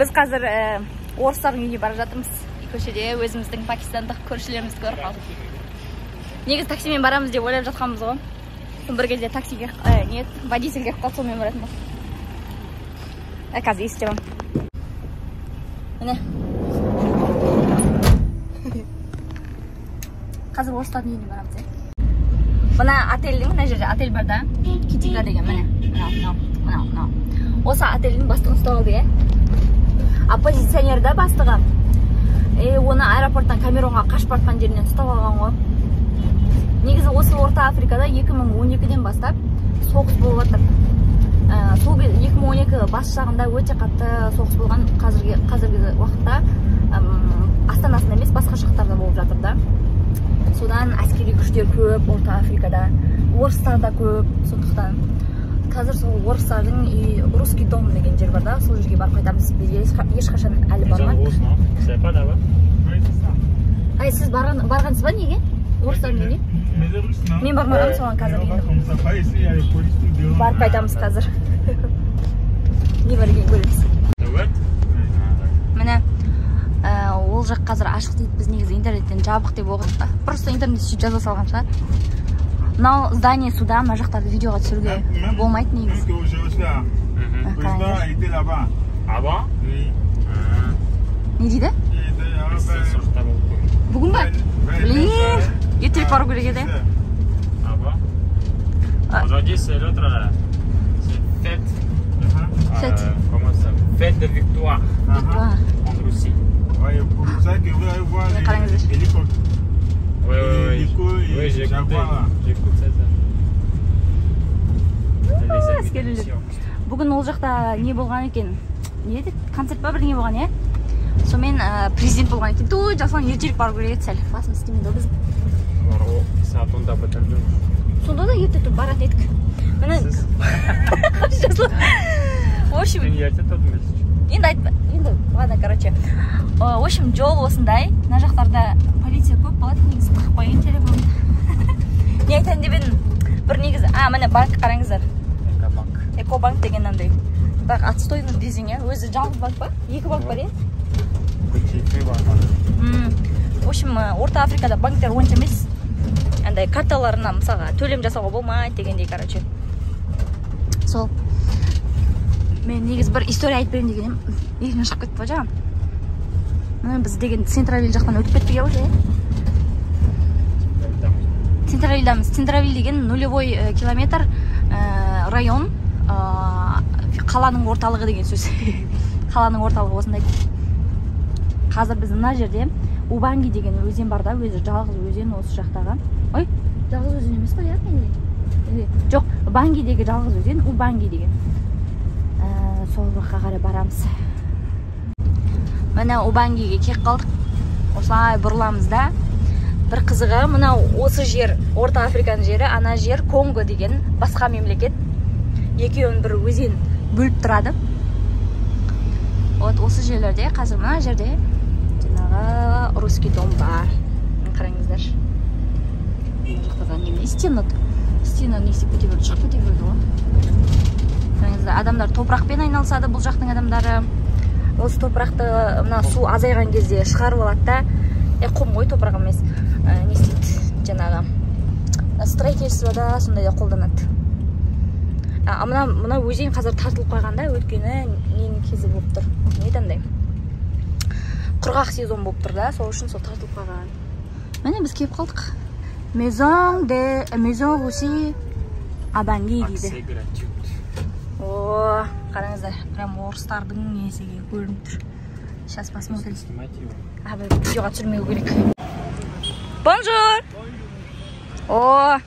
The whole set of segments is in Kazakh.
Біз қазір орыстардың үйіне бара жатырмыз. Көшеде өзіміздің пакистандық көршілерімізді көріп қалдық. Негіз таксимен барамыз деп ойлап жатқанбыз ғой. Бір кезде таксиге водитель келіп қалды, сонымен баратын болдық. Қазір естемем. Міне. Қазір орыстардың үйіне барамыз. Мына отельдің, мына жерде отель бар да, Китика деген, міне. Мына. Осы отельдің бастығын ұстап алды, оппозиционерді бастығы. Оны аэропорттан Камеронға қашып бартқан жерінен ұстап алған ғой. Негізі осы Орта Африкада 2012-ден бастап соғыс болып жатыр. 2012 бас жағында өте қатты соғыс болған, қазіргі уақытта астанасында емес, басқа шақтарда болып жатыр да. Содан әскери күштер көп Орта Африкада, орыстар да көп, сондықтан қазір сол орыстардың русский дом деген жер бар да, сол жерге барып қайтамыз. Біз ешқашан әлі бармадық. Сіз барғансыз ба неге? Орыстардың үйіне? Мен бармағанмын, соған қазір барып қайтамыз қазір. Не бар екен көреміз. Міне, ол жақ қазір ашық дейді, біз негізі интернеттен жабық деп оқыдық та. Просто интернет сөйтіп жаза салған шығар. Мынау здание суда, мына жақтарды видеоға түсіруге болмайды негізі. Не дейді? Бүгін ба? Блин, ертелік бару керек еді. Aujourd'hui, c'est l'autre, c'est fête. Fête. Comment ça? Fête de victoire. Victoire. En Russie. Ouais, pour ça que vous allez voir l'hélicoptère. Oui, j'écoute ça. Бүгін ол жақта не болған екен? Не еді? Концерт па бірдеңе болған, е? Сонымен президент болған екен. Той жасылан ертелік бару керек еді сәл. Басымыз істемейді ғой біз. Саатында бітірді. Сонда да ерте тұрып баратын едік. В общем, енді айтпа. Енді, ладно, короче. В общем, жол осындай. Мына жақтарда полиция көп болады, негізі қақпайын телефонды. Не айтайын деп едім? Бір негізі, міне банк қараңыздар. Экобанк деген андай. Так, отстойный десең, өзі жалғыз банк па? Екі банк бар, В общем, Орта Африкада банктер онша емес. Андай карталарына мысалға төлем жасауға болмайды дегендей, короче. Сол. Мен негіз бір история айтып берейін дегенім, екінен шығып кетті ба жағам. Біз деген Центравиль жақтан өтіп кетпей ау же? Центравильдамыз. Центравиль деген 0 километр район, қаланың орталығы деген сөз. Қаланың орталығы осындай. Қазір біз мына жерде Убанги деген өзен бар да, өзі жалғыз өзен осы жақтағы. Ой, жалғыз өзен емес қой, жоқ, Бангидегі жалғыз өзен, Убанги деген. Сол жаққа қарай барамыз. Мына Убангиге кеп қалдық. Осылай бұрыламыз да. Бір қызығы, мына осы жер, Орта Африканың жері, ана жер Конго деген басқа мемлекет. Екеуін бір өзен бөліп тұрады. Осы жерлерде, қазір мына жерде жаңағы русский дом бар. Қараңыздар. Жақтадан неме? Стена не істеп кете берді, шығып кете берді ғой. Қараңыздар, адамдар топырақпен айналысады, бұл жақтың адамдары. Осы топырақты мына су азайған кезде шығарып алады да. Құм ғой, топырақ емес. Не істейді? Жаңағы строительствода сондай да қолданады. Мына өзен қазір тартылып қойғанда, өткені ненің кезі болып тұр. Не дандай? Құрғақ сезон болып тұр да, сол үшін сол тартылып қойған. Міне біз кеп қалдық. Maison Russie Abangi дейді. О, қараңыздар, прям орыстардың несіге көрініп тұр. Сейчас посмотрим. Видеоға түсірмеу керек. Бонжур! О,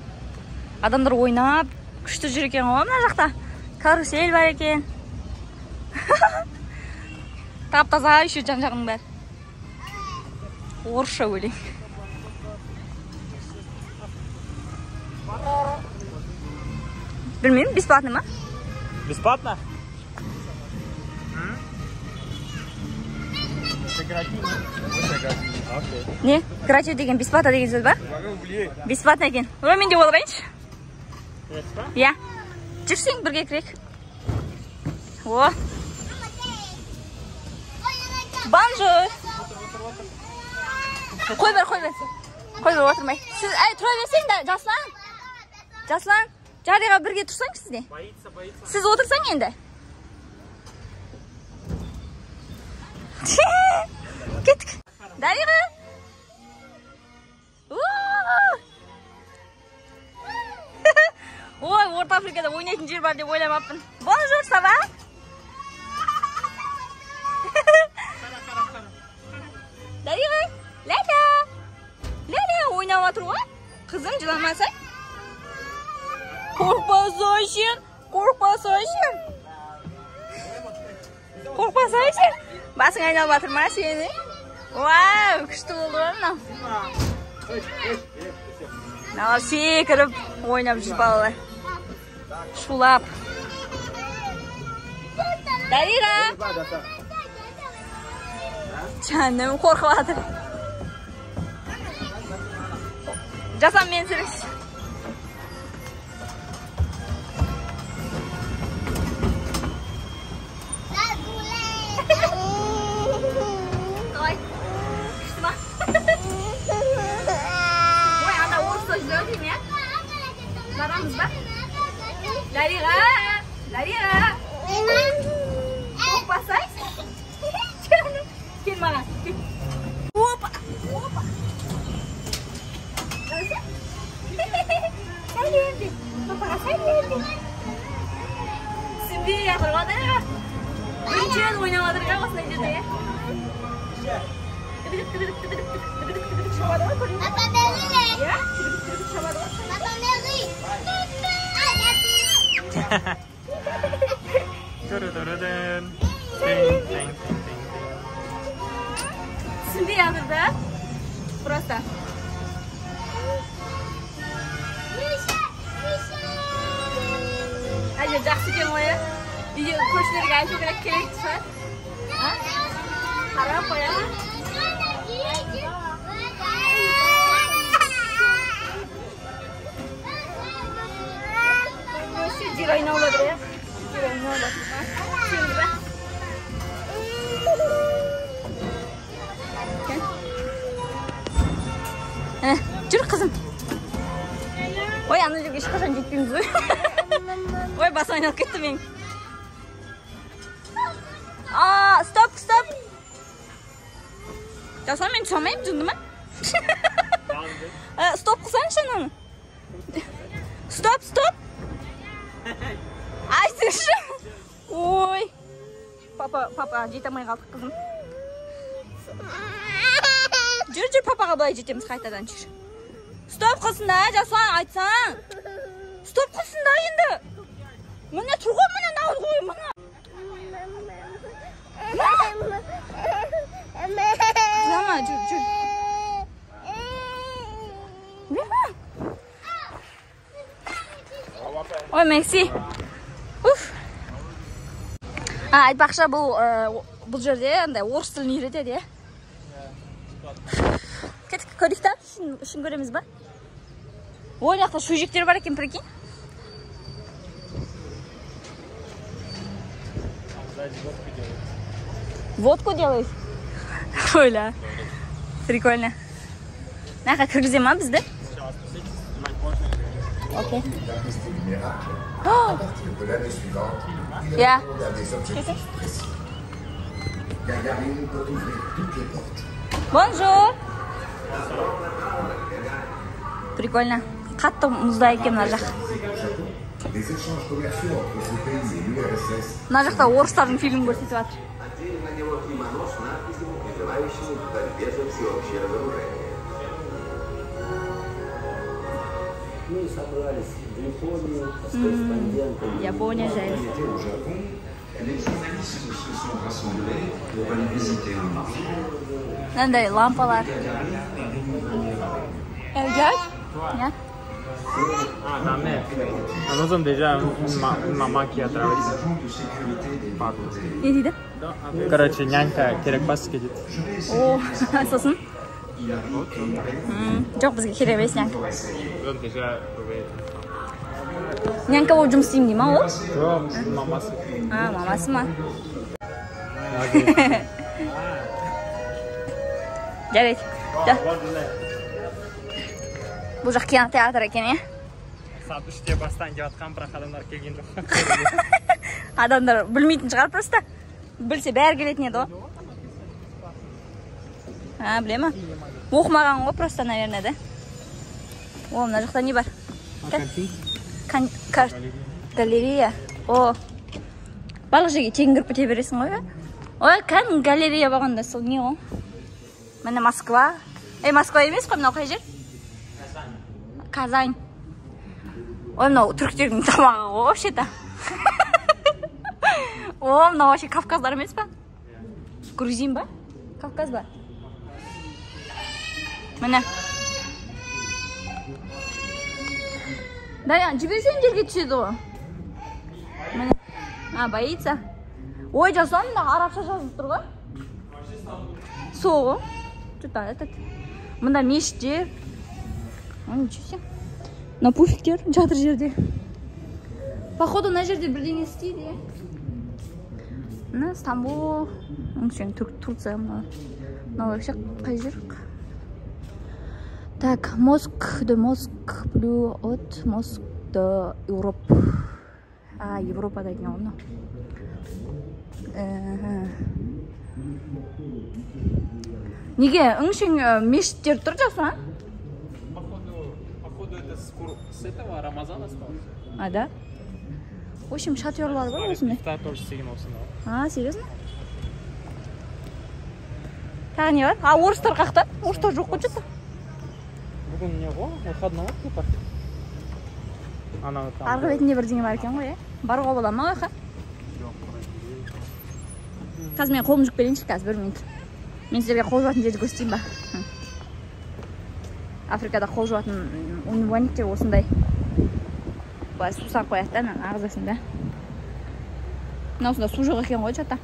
адамдар ойнап, күшті жүр екен ғой мына жақта. Карусель бар екен. Тап-таза еще жан-жағының бәрі. Орысша өлең. Білмеймін, бесплатный ма? Бесплатно? Не? Гратив деген бесплатно деген сөз ба? Бесплатно екен. Ой, мен де болып алайыншы. Иә. Жүрсең бірге кірек. О. Bonjour. Qo'y ber. Qo'y ber, o'tirmay. Siz tura bersang-da, Jaslan. Jariga birga tursang sizga. Siz o'tirsang endi. Ketdik. Dariga. Voy, O'rta Afrikada o'ynaydigan yer bor deb o'ylamabman. Bonjour, ça va? Dariga. Lala, o'ynab o'tir-a. Qizim, jilamasang. Qo'rqmasang. Basing aynab o'tirma seni. Wow, kuchli bo'ldimi? Naval sekirib o'ynab yurib bolalar. Shulab. Dariga. Channim qo'rqib. Jasam men sirish. Dariga. Qo'rqmasang. Kel mana. Opa. Saylendi. Papaga saylendi. Simbi yaqirg'oda. Buncha o'ynayotgan o'smay dedi. Simbi yaqirda. Просто. Hadi жақсы екен ғой. Үйге көршілерге айту керек шығар. Қарап қоя. Жер айналып отыр, Жер айналып отыр. Сенді бе? Жүр қызым. Ой, ана жерге ешқашан жетпейміз ғой. Ой, бас айналып кетті мен. Стоп. Жасам, мен түсе алмаймын, жынды ма? Стоп қылсаңшы ананы. Стоп. Айтыңшы. Ой. Папа, жете алмай қалдық қызым. Жүр, папаға былай жетеміз қайтадан жүр. Стоп қылсын да, Жаслан, айтсаң. Стоп қылсын да енді. Міне тұрғы, міне науыз қой, міне. Зама, жүр. Ой, Мекси. Айтпақша бұл жерде орыс тілін үйретеді, Кетік, көрдік та? Үшін көреміз ба? Ой, жақта шөжектер бар екен, прикинь. Водку делаешь? Ойла. Прикольно. Нақа кіргізе ма бізді? Окей. Я. Бонжур. Прикольно. Қатты мұзда екен мына жақ. Мына жақта орыстардың фильмін көрсетіп жатыр. Япония жайлы. Мынандай лампалар. Gel. Ya. Tamam. Anladım déjà мама qui a travaillé. Ne dedi? Короче, нянька керек бас кетеді. О, сосын? Жоқ, бізге керек емес нянька. Нянька болып жұмыс істеймін дей ма ол? Жоқ, мамасы. Мамасы ма? жарайт. Бұл жақ кинотеатр екен, е? Саат 3-те бастан келіп жатқан, бірақ адамдар келген жоқ. Адамдар білмейтін шығар просто. Білсе бәрі келетін еді ғой. Біле ма? Оқымаған ғой просто, наверное, да? О, мына жақта не бар? Галерея. О, барлық жерге тегін кіріп кете бересің ғой. Ой, галерея болғанда сол не ғой? Міне Москва. Москва емес қой, мынау қай жер? Казань. Ой, мынау түріктердің тамағы ғой, вообще-то. О, мынау вообще Кавказдар емес па? Грузин ба? Кавказ ба? Міне. Да, жіберсең жерге түседі ғой. Міне. Боится. Ой, жасуан, арабша жазып тұр ғой. Сол ғой. Что-то этот. Мында мешіттер. Ничего себе. На пуфиктер жатыр жерде. Походу, на жерде бірдеңе істейді. Мына Стамбул. Турция. Мына вообще қай жер? Так, Моск плюс от Моск до Европ. Европада екен ғой. Неге өңшең мешіттер тұр жасуан? Походу, это с этого Рамазана осталось. Да? В общем, шатерлар бар осындай. Да, тоже сегін осында. Серьезно? Тағы не бар? Орыстар қақта? Орыстар жоқ қой что-то. Бүгін не ғой? Выходной типа. Арғы бетінде бірдеңе бар екен ғой, Баруға бола ма ойқа? Қазір мен қолым жүк берейінші, қазір 1 минут. Мен сіздерге қол жуатын жерді көрсетейін ба? Африкада қол жуатын умывальниктер осындай. Былай су сақ қояды да, ағызасында. Мына осында су жоқ екен ғой, что-то.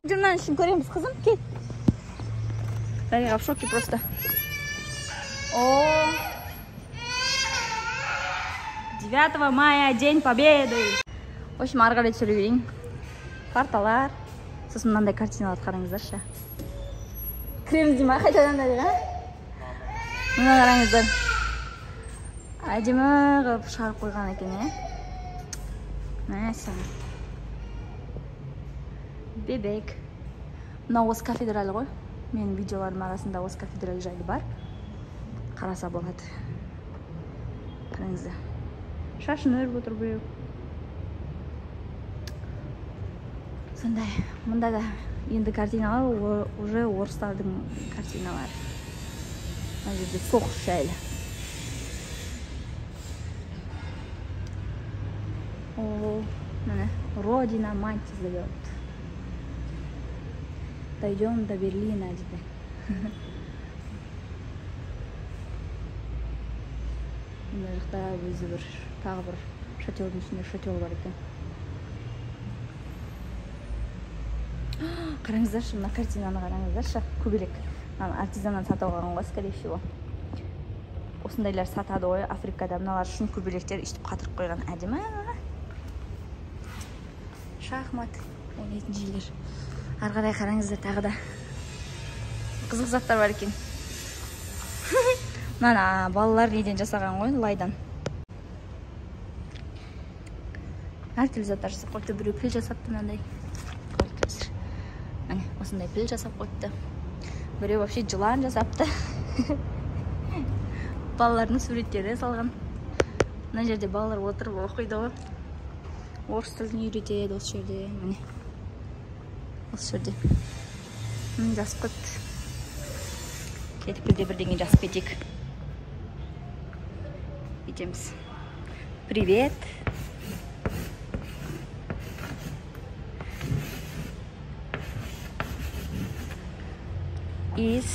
Жүрмнан үшін көреміз, қызым, кел. Дариға в шоке просто. О, 9 мая, День Победы. В общем, ары қарай түсіре берейін. Карталар. Сосын мынандай картиналарды қараңыздаршы. Кіреміз дейм, қайтадан Дариға? Мына қараңыздар. Әдемі қылып шығарып қойған екен, Мәсі. Бебек. Мына осы кафедралы ғой. Менің видеоларым арасында осы кафедралы жайлы бар. Қараса болады. Қараңыздар. Шашын өріп отыр біреу. Сондай. Мұнда да енді картиналар уже орыстардың картиналары. Мына жерде соғыс жайлы. О, міне, Родина мать зовет. Дойдем до Берлина, дейді. Мына жақта өзі бір, тағы бір шателдің ішінде шател бар екен. Қараңыздаршы, мына картинаны қараңыздаршы, көбелек. Артизаннан сатып алған ғой, скорее всего. Осындайлар сатады ғой, Африкада мыналар үшін көбелектер иштіп қатырып қойған. Әдемі. Шахмат, ойнайтын жерлер. Ары қарай қараңыздар, тағы да қызық заттар бар екен. Мына балалар неден жасаған ғой, лайдан. Әртүрлі заттар жасап қойды, біреу піл жасапты мынандай. Міне, осындай піл жасап қойды. Біреу вообще жылан жасапты. Балалардың суреттері салған. Мына жерде балалар отырып оқиды ғой. Орыс тілін үйретеді осы жерде. Міне. Осы жерде. Жазып қойды. Кетіп бірде бірдеңе жазып кетейік. Кетеміз. Привет. Из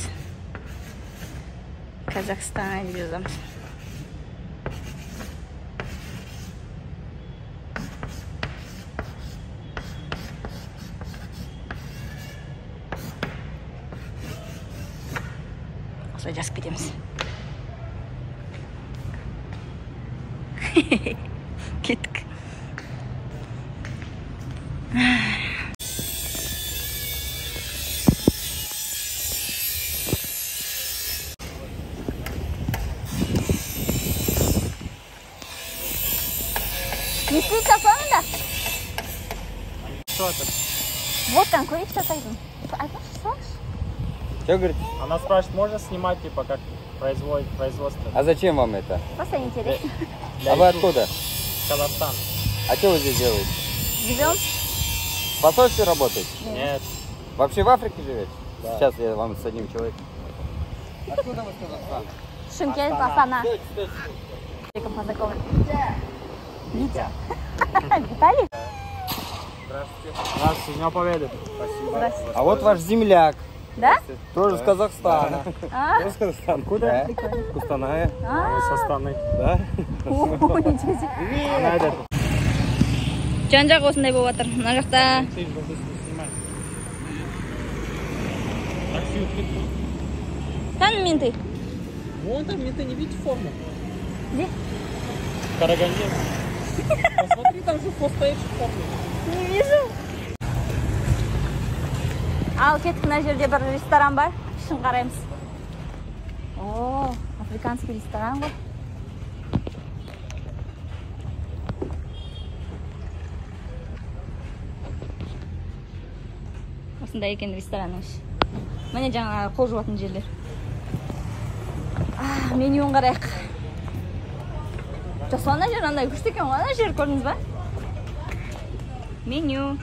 Казахстана деп жазамыз. Осылай жазып кетеміз. Кеттік. что это? Водканы көрейік жасайтын. Айтыңызшы, салшы. Что говорит? Она спрашивает, можно снимать, типа, как производство? А зачем вам это? Просто интересно. Для А вы YouTube. откуда? Казахстан. А что вы здесь делаете? Живем? В посольстве работаете? Нет. Вообще в Африке живете? Да. Сейчас я вам с одним человеком. Откуда вы с Казахстана? Шымкент, Астана. Стойте. Познакомлен. Витя. Виталий? Здравствуйте. Здравствуйте, Дня Победы. Спасибо. Здравствуйте. А вот ваш земляк. Да? Тоже с Казахстана. А? Тоже с Казахстана. Куда? Кустаная. Мы со Астаны. Да? О, ничего себе. Она этот. Жан-жақ осындай болып жатыр. Мына жақта Ты должен снимать. Такси уткнет. Там менты. Вон там, ты не видишь форму? Где? Караганде. Посмотри, там же стоит форму. Не вижу. Ал кеттік, мына жерде бір ресторан бар. Ішін қараймыз. О, африканский ресторан ғой. Осындай екен ресторанның іші. Міне жаңа қол жуатын жерлер. Менюін қарайық. Жақсы, ана жер андай күшті екен ғой. Ана жер көрдіңіз ба? Меню.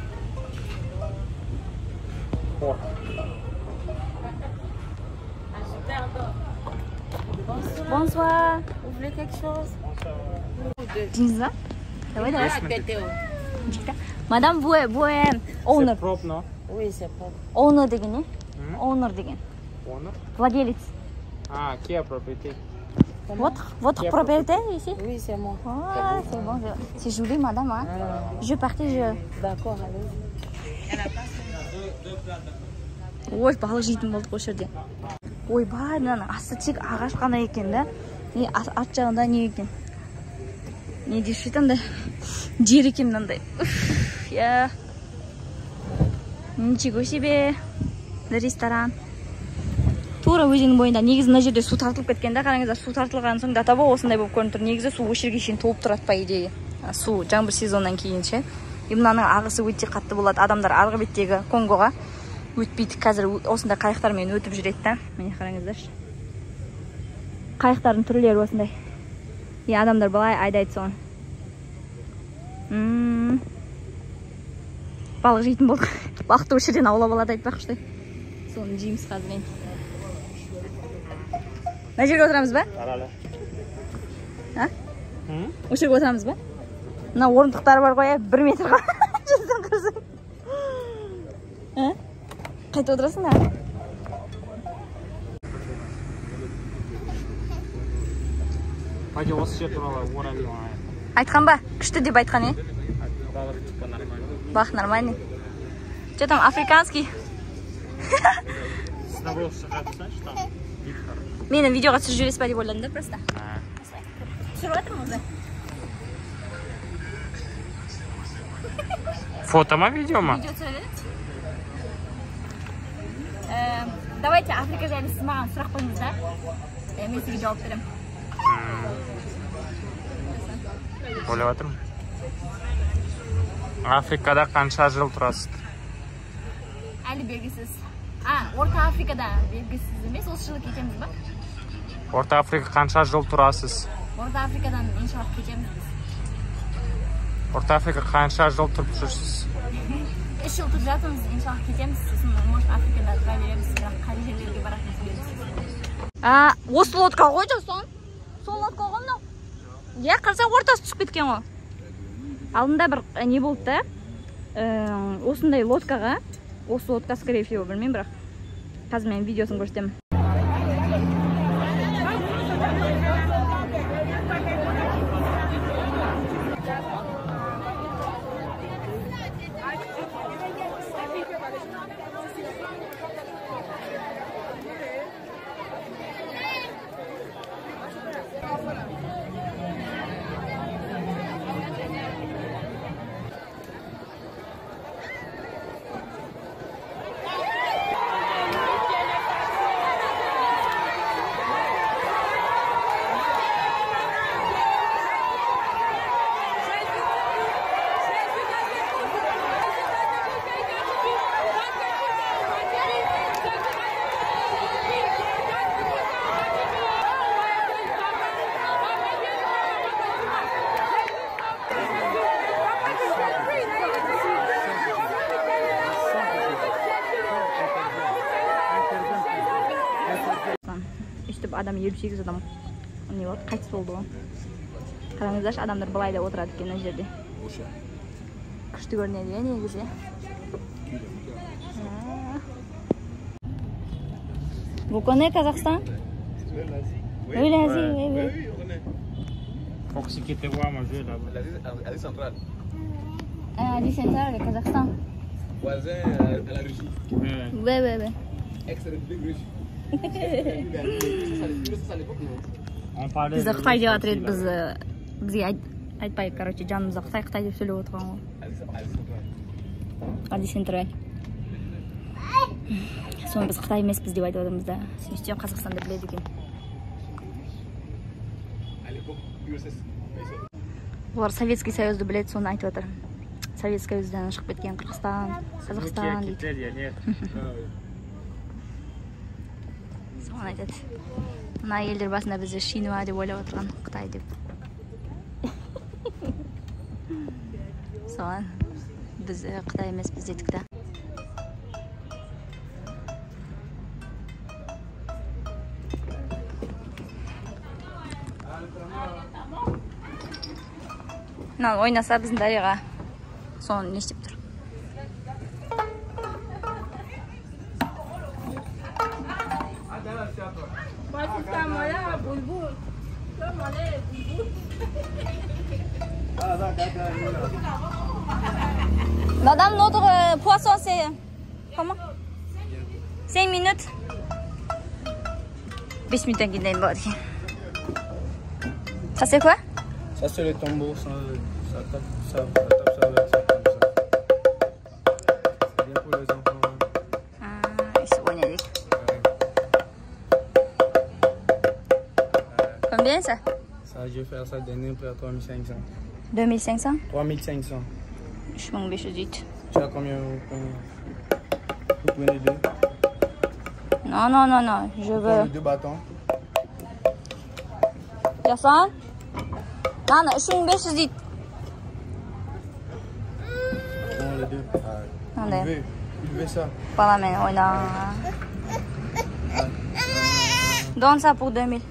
Bonsoir. Vous voulez quelque chose? Dis-moi. Давай. Madame, vous êtes owner. C'est propre, non? Oui, c'est propre. Owner деген не? Owner деген. Owner? Владелец. Ah, qui a propriété? Votre propriétaire ici? Oui, c'est moi. Ah, c'est bon. C'est joli, madame. Hein? Je partage. D'accord, allez. Ой, балық жейтін болдық осы жерде. Ой, бай, мынаның асты тек ағаш қана екен да. Не арт жағында не екен? Не деші андай жер екен мынандай. Я. Ничего себе. Ресторан. Тура өзеннің бойында. Негізі мына жерде су тартылып кеткен да. Қараңыздар, су тартылған соң датабо осындай болып көрініп тұр. Негізі су осы жерге шейін толып тұрады по идее. Су жаңбыр сезоннан кейін ше. Мынаның ағысы өте қатты болады. Адамдар арғы беттегі Конгоға өтпейді. Қазір осындай қайықтармен өтіп жүреді да. Міне қараңыздаршы. Қайықтардың түрлері осындай. Адамдар былай айдайды соны. Балық жейтін болдық. Балықты осы жерден аулап алады айтпақшы. Соны жейміз қазір енді. Мына жерге отырамыз ба? Аралы. А? Осы жерге отырамыз ба? Мына орындықтар бар ғой, 1 метрға. Жүздің қырсың. Қайта отырасың да? Пойди, осы жер туралы орайым. Айтқан ба? Күшті деп айтқан, е? Балық типа нормально. Бақ нормальный. Что там, африканский? С тобой шығады, знаешь, там вид хороший. Мені видеоға түсіріп жібересіз ба деп ойладым да просто. Түсіріп жатырмын өзі. Фото ма, видео ма? Видео түсіреді. Давайте Африка жайлы сіз маған сұрақ қойыңыз да. Мен сізге жауап беремін. Ойлап жатырмын. Африкада қанша жыл тұрасыз? Әлі белгісіз. Орта Африкада белгісіз емес, осы жылы кетеміз ба? Орта Африка қанша жыл тұрасыз? Орта Африкадан иншаллах кетеміз біз. Орта Африка қанша жыл тұрып жүрсіз? 3 жыл тұрып жатырмыз, иншаллах кетеміз. Сосын, может, Африкада тұра береміз, бірақ қай жерлерге баратынымыз белгісіз. Осы лодка ғой жоқсон? Сол лодка ғой мынау? Я қарасаң ортасы түсіп кеткен ғой. Алдында бір не болды да? Осындай лодкаға, осы лодка, скорее всего, білмеймін, бірақ қазір мен видеосын көрсетемін. адам 58 адам не болды, қайтыс болды ғой. Қараңыздаршы, адамдар былай да отырады екен мына жерде. Күшті көрінеді негізі. Vous connaissez Kazakhstan? Oui, l'Asie, oui. Pour ce qui était voir manger là-bas. L'Asie centrale. L'Asie centrale, le Kazakhstan. Voisin à la Russie. Oui. Ex-république russe. On parlait Бізді Қытай деп жатыр еді, бізге айтпайық, короче, жанымызда Қытай деп сөйлеп отырған ғой. L'Asie centrale. Соны біз Қытай емеспіз деп айтып отырмыз да. Сөйтсем Қазақстанды біледі екен. Олар Советский Союзды біледі, соны айтып отыр. Советский Союздан шығып кеткен Қырғызстан, Қазақстан дейді. Соны айтады. Мына елдер басында бізді Шинуа деп ойлап отырған, Қытай деп. Соған біз Қытай емеспіз дедік та. Мынаны ойнаса біздің Дариға соны не істеп тұр. Madame, notre poisson c'est comment? 5 minutes. 5 minutes qu'il n'est pas. Ça c'est quoi? Ça c'est le tombeau, ça tape ça avec ça comme ça. C'est bien pour les enfants. Ils sont magnifiques. Combien ça? Ça, je vais faire ça dernier prix à 3500. 2500? 3500. Je m'en vais chez Tu as combien vous prenez deux? Non, je veux... 2 bâtons. Yasan? Non, 3500 dit. Non, les deux. Il veut ça. Pas la main, on a... Donne ça pour 2000.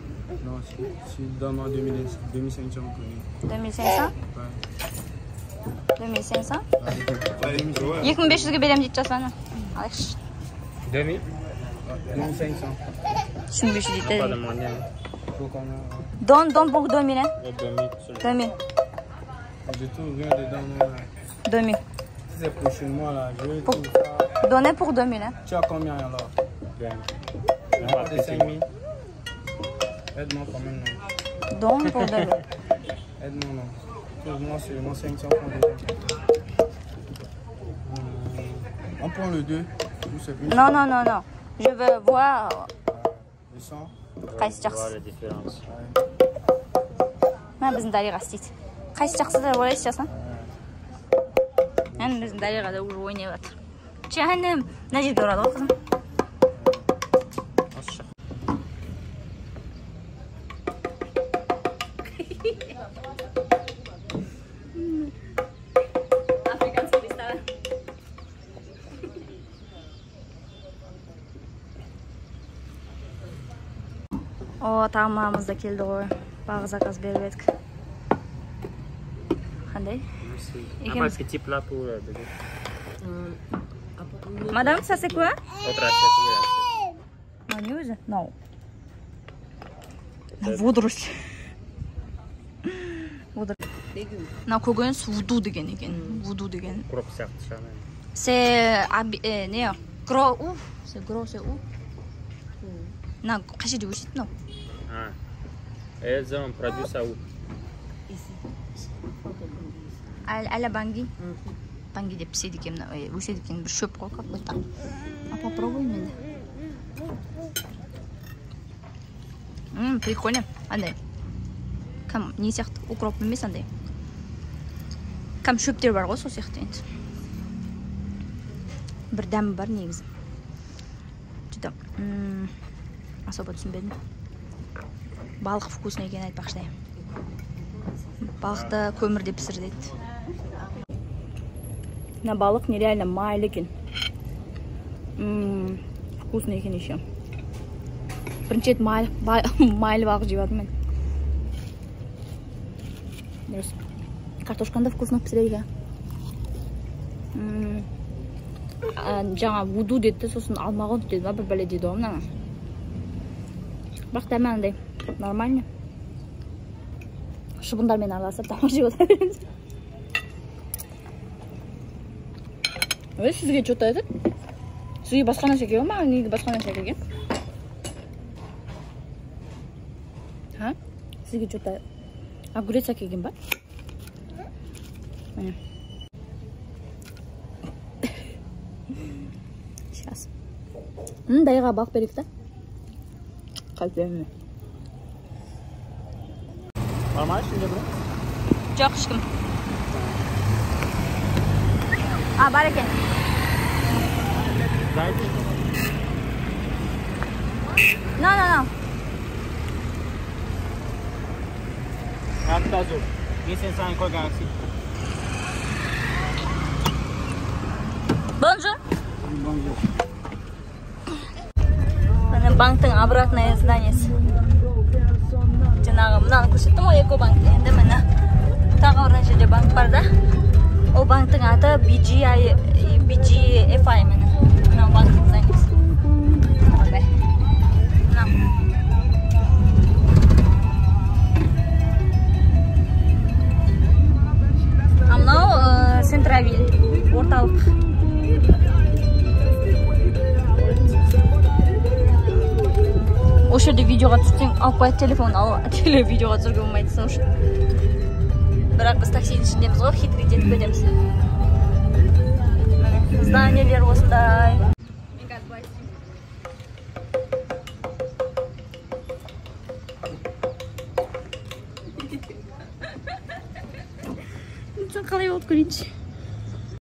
Non, si donne-moi 2500 pour lui. 2500? Ouais. 2500? 2500. 2500'ге берем дейді жасаны. Алайықшы. 2000. 2500. 2500 дейді. Pas demandé. Faut qu'on a... Donne pour 2000, hein? 2000. 2000. De tout, rien dedans. Non. 2000. Si c'est prochainement là, je vais tout ça. Donnez pour 2000, hein? Tu as combien alors? 20. On va de 5000. Aide-moi quand même, non? Donne pour 2000. Aide-moi, non. Trouve-moi seulement 500 francs dedans. On prend le 2. Non. Je veux voir. Le 100. Қайсы Voir жақсы? la différence. Мына біздің Дариға істейді. Қайсы жақсы деп ойлайсыз жасан? Ән біздің Дариға да уже ойнап жатыр. Жаным, мына жерге ұрады ғой қызым. О, тамамыз да келді ғой. Бағы заказ беріп едік. Қандай? Après, ce type là pour bébé. Madame, ça c'est quoi? Autre assiette, oui, assiette. Манюза? Non. Водоросль. Мына көкөніс вуду деген екен. Вуду деген. Кроп сияқты шамай. C'est не, gros ou? C'est gros, c'est où? Мына қай жерде өседі мынау? Elles ont produit ça où? Әлі банги. Банги деп піседі екен, өседі екен, бір шөп қой какой-то. Попробуем енді. Прикольно. Андай. Кәм не сияқты, укроп емес андай. Кәм шөптер бар ғой, сол сияқты енді. Бір дәмі бар негізі. Жүдім. Особо түсінбедім. Балық вкусный екен айтпақшыдай. Балықты көмірде пісір дейді. Мына балық нереально майлы екен. Вкусный екен еще. бірінші рет майлы балық жеп алдым мен. Дұрыс. Картошканы да вкусно пісіреді. Жаңа вуду деді, сосын алмағын деді, бір бәле деді ғой мынаны. Бірақ дәмәндай, нормально. Шыбындармен араласып тамақ жеп отырамыз. Сізге что-то айтады? Сізге басқа нәрсе келген ма? Неге басқа нәрсе келген? Ha? Сізге что-то огурец келген ба? Міне. Сейчас. Дайға бақ берейік та. Қалпеміне. Нормально şimdi bro? Жоқ ешкім. Бар екен. Дайте. No. Hatta zor. Geçen sen koy gelsin. Bonjour. Міне банктың обратное зданиесі. Жаңағы мынаны көрсеттім ғой, Экобанк. Енді міне тағы орын жерде банк бар да. Ол банктың аты BGFI міне. Мынау банктың зданиесі. Абай. Мынау. Мынау Центравиль, орталық. Осы жерде видеоға түссең, алып қояды телефон, видеоға түсіруге болмайды сол үшін. Бірақ біз таксидің ішіндеміз ғой, хитрить етіп кетеміз. Зданиелер осындай. Мен қазір былай істеймін. Қалай болып көрейінші.